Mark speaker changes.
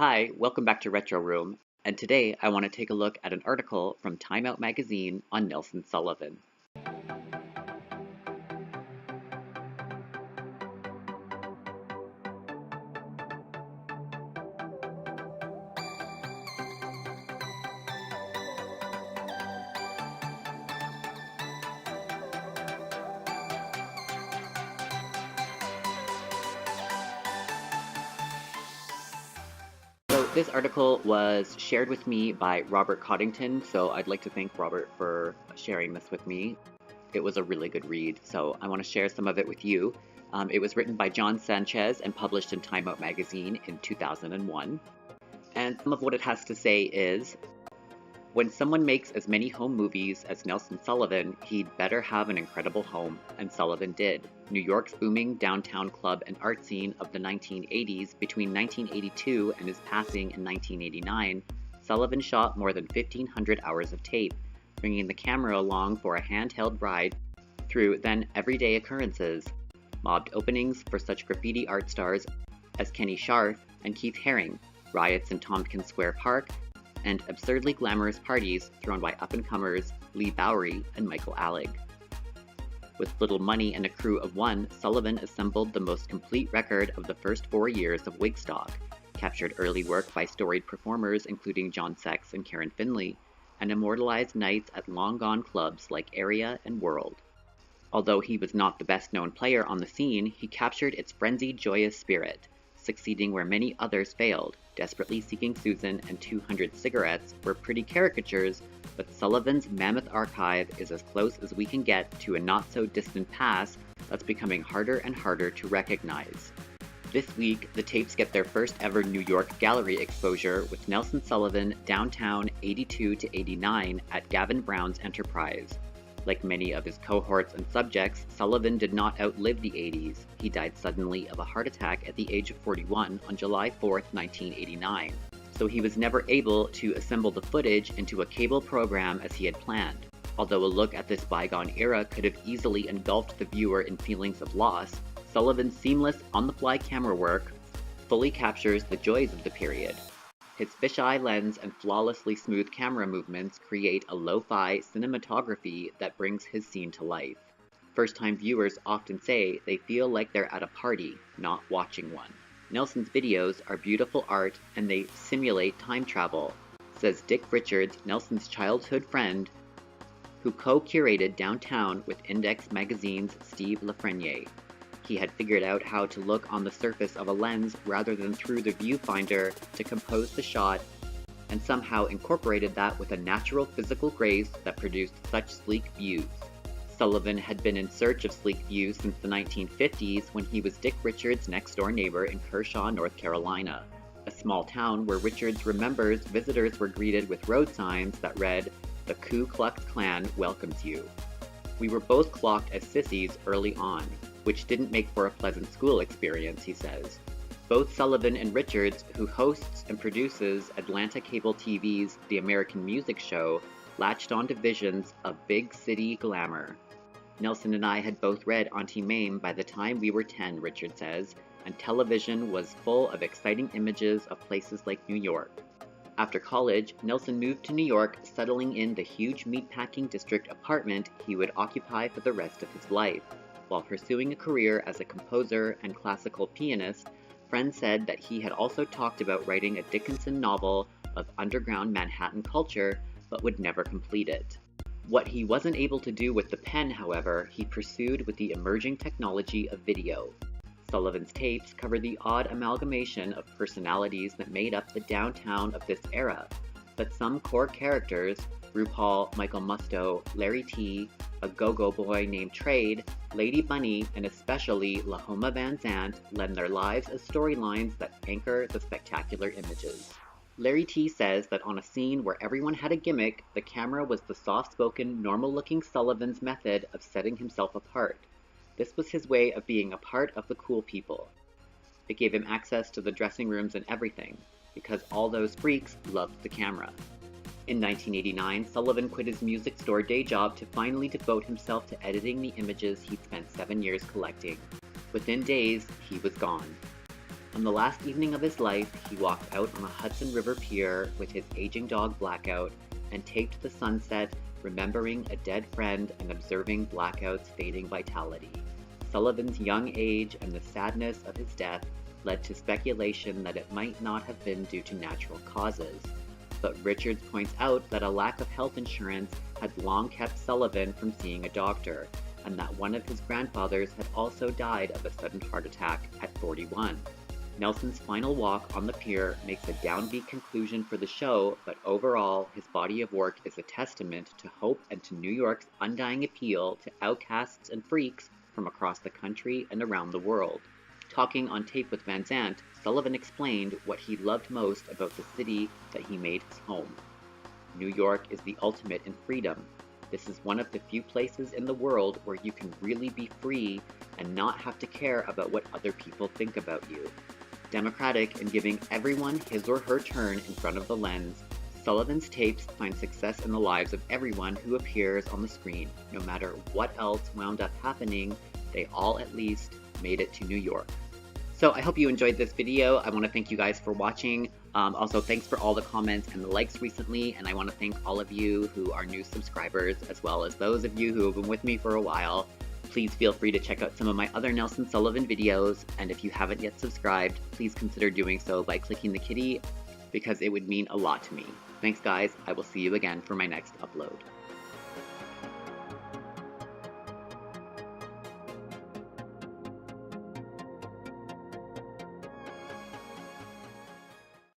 Speaker 1: Hi, welcome back to Retro Room, and today I want to take a look at an article from Time Out magazine on Nelson Sullivan. So this article was shared with me by Robert Coddington, so I'd like to thank Robert for sharing this with me. It was a really good read, so I want to share some of it with you. It was written by John Sanchez and published in Time Out magazine in 2001. And some of what it has to say is, when someone makes as many home movies as Nelson Sullivan, he'd better have an incredible home, and Sullivan did. New York's booming downtown club and art scene of the 1980s, between 1982 and his passing in 1989, Sullivan shot more than 1,500 hours of tape, bringing the camera along for a handheld ride through then everyday occurrences. Mobbed openings for such graffiti art stars as Kenny Scharf and Keith Haring, riots in Tompkins Square Park, and absurdly glamorous parties thrown by up-and-comers Lee Bowery and Michael Alec. With little money and a crew of one, Sullivan assembled the most complete record of the first 4 years of Wigstock, captured early work by storied performers including John Sex and Karen Finley, and immortalized nights at long-gone clubs like Area and World. Although he was not the best-known player on the scene, he captured its frenzied, joyous spirit, succeeding where many others failed. Desperately Seeking Susan and 200 Cigarettes were pretty caricatures, but Sullivan's mammoth archive is as close as we can get to a not-so-distant past that's becoming harder and harder to recognize. This week, the tapes get their first ever New York gallery exposure with Nelson Sullivan downtown 82 to 89 at Gavin Brown's Enterprise. Like many of his cohorts and subjects, Sullivan did not outlive the 80s. He died suddenly of a heart attack at the age of 41 on July 4, 1989. So he was never able to assemble the footage into a cable program as he had planned. Although a look at this bygone era could have easily engulfed the viewer in feelings of loss, Sullivan's seamless, on-the-fly camera work fully captures the joys of the period. His fisheye lens and flawlessly smooth camera movements create a lo-fi cinematography that brings his scene to life. First-time viewers often say they feel like they're at a party, not watching one. Nelson's videos are beautiful art and they simulate time travel, says Dick Richards, Nelson's childhood friend, who co-curated Downtown with Index Magazine's Steve Lafreniere. He had figured out how to look on the surface of a lens rather than through the viewfinder to compose the shot, and somehow incorporated that with a natural physical grace that produced such sleek views. Sullivan had been in search of sleek views since the 1950s when he was Dick Richards' next-door neighbor in Kershaw, North Carolina, a small town where Richards remembers visitors were greeted with road signs that read, "The Ku Klux Klan welcomes you." We were both clocked as sissies early on, which didn't make for a pleasant school experience, he says. Both Sullivan and Richards, who hosts and produces Atlanta Cable TV's The American Music Show, latched onto visions of big city glamour. Nelson and I had both read Auntie Mame by the time we were 10, Richard says, and television was full of exciting images of places like New York. After college, Nelson moved to New York, settling in the huge meatpacking district apartment he would occupy for the rest of his life. While pursuing a career as a composer and classical pianist, friends said that he had also talked about writing a Dickinson novel of underground Manhattan culture, but would never complete it. What he wasn't able to do with the pen, however, he pursued with the emerging technology of video. Sullivan's tapes cover the odd amalgamation of personalities that made up the downtown of this era, but some core characters, RuPaul, Michael Musto, Larry T., a go-go boy named Trade, Lady Bunny, and especially Lahoma Van Zant, lend their lives as storylines that anchor the spectacular images. Larry T. says that on a scene where everyone had a gimmick, the camera was the soft-spoken, normal-looking Sullivan's method of setting himself apart. This was his way of being a part of the cool people. It gave him access to the dressing rooms and everything, because all those freaks loved the camera. In 1989, Sullivan quit his music store day job to finally devote himself to editing the images he'd spent 7 years collecting. Within days, he was gone. On the last evening of his life, he walked out on a Hudson River pier with his aging dog Blackout and taped the sunset, remembering a dead friend and observing Blackout's fading vitality. Sullivan's young age and the sadness of his death led to speculation that it might not have been due to natural causes. But Richards points out that a lack of health insurance had long kept Sullivan from seeing a doctor, and that one of his grandfathers had also died of a sudden heart attack at 41. Nelson's final walk on the pier makes a downbeat conclusion for the show, but overall, his body of work is a testament to hope and to New York's undying appeal to outcasts and freaks from across the country and around the world. Talking on tape with Van Zandt, Sullivan explained what he loved most about the city that he made his home. New York is the ultimate in freedom. This is one of the few places in the world where you can really be free and not have to care about what other people think about you. Democratic in giving everyone his or her turn in front of the lens, Sullivan's tapes find success in the lives of everyone who appears on the screen. No matter what else wound up happening, they all at least made it to New York. So I hope you enjoyed this video. I want to thank you guys for watching. Also, thanks for all the comments and the likes recently, and I want to thank all of you who are new subscribers, as well as those of you who have been with me for a while. Please feel free to check out some of my other Nelson Sullivan videos, and if you haven't yet subscribed, please consider doing so by clicking the kitty, because it would mean a lot to me. Thanks guys, I will see you again for my next upload.